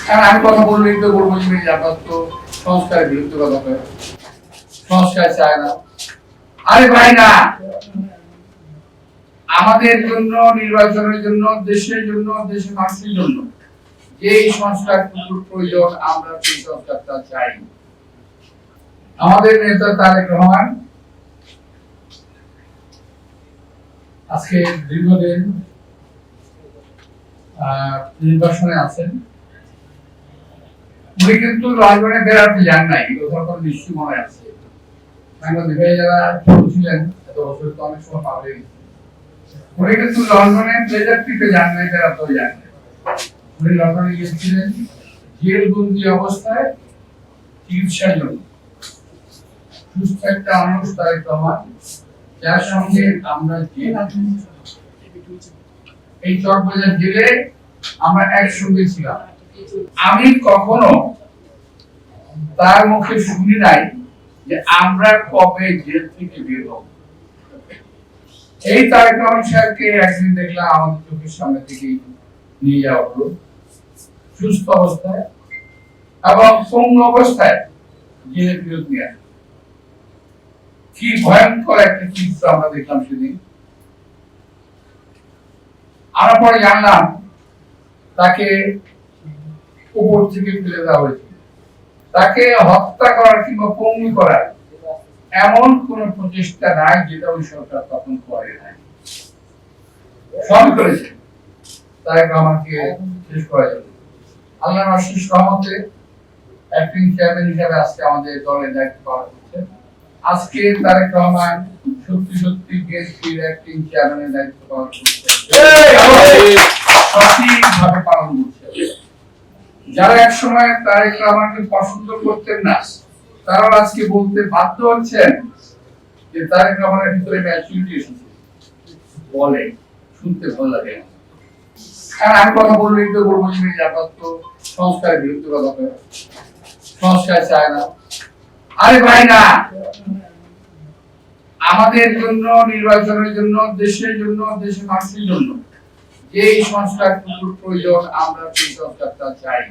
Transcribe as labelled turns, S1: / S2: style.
S1: কারণ আমি কথা বললেই তো বলবো যে আপনার তো সংস্কারের বিরুদ্ধে কথা বলে, সংস্কার চায় না। আরে ভাই না, আমাদের জন্য, নির্বাচনের জন্য, দেশের জন্য, দেশের মানুষের জন্য যেই সংস্কার প্রয়োজন আমরা সেই সংস্কারটা চাই। আমাদের নেতা তারেক রহমান আজকে দীর্ঘদিন নির্বাচনে আছেন। উনি কিন্তু রাজবাড়ি বেড়াতে যান নাই, কোথাও কোনো নিশ্চয় মনে আছে। সাংবাদিক যারা ছিলেন এত বছর তো অনেক সময় পাবে, উনি কিন্তু লন্ডনে প্লেজার ট্রিপে যান নাই, বেড়াতেও যান নাই। উনি লন্ডনে গিয়েছিলেন জেলবন্দি অবস্থায় চিকিৎসার জন্য। সুস্থ একটা মানুষ তারেক রহমান, যার সঙ্গে আমরা এই চকবাজার জেলে আমরা একসঙ্গে ছিলাম। আমি কখনো তার মুখে শুনি নাই যে আমরা কবে জেল থেকে বের হব। এই তারেক রহমান সাহেবকে একদিন দেখলাম আমাদের চোখের সামনে থেকে নিয়ে যাওয়া হলো সুস্থ অবস্থায় এবং পূর্ণ অবস্থায় জেলে ফেরত নিয়ে আসা। কি ভয়ঙ্কর একটা চিত্র আমরা দেখলাম সেদিন। আমরা পরে জানলাম তাকে উপর থেকে ফেলে দেওয়া হয়েছে। তাকে হত্যা করার কিংবা পঙ্গু করার এমন কোন প্রচেষ্টা নাই যেটা ওই সরকার তখন করে নাই। সব করেছে তারেক রহমানকে শেষ করা যাবে। আল্লাহর অশেষ রহমতে অ্যাক্টিং চেয়ারম্যান হিসাবে আজকে আমাদের দলের দায়িত্ব পালন করছে। আজকে তারেক রহমান সত্যি সত্যি বিএনপির অ্যাক্টিং চেয়ারম্যানের দায়িত্ব পালন করছে, সঠিকভাবে পালন করছে। যারা এক সময় তারেক রহমানকে পছন্দ করতেন না, তারা আজকে বলতে বাধ্য হচ্ছেন যে তারেক রহমানের ভিতরে ম্যাচুরিটি এসেছে। বলে শুনতে ভালো লাগে। কারণ আমি কথা বললেই তো বলবো যে আপনার তো সংস্কারের বিরুদ্ধে কথা বলে, সংস্কার চায় না। আরে ভাই না, আমাদের জন্য, নির্বাচনের জন্য, দেশের জন্য, দেশের মানুষের জন্য যেই সংস্কার প্রয়োজন আমরা সেই সংস্কারটা চাই।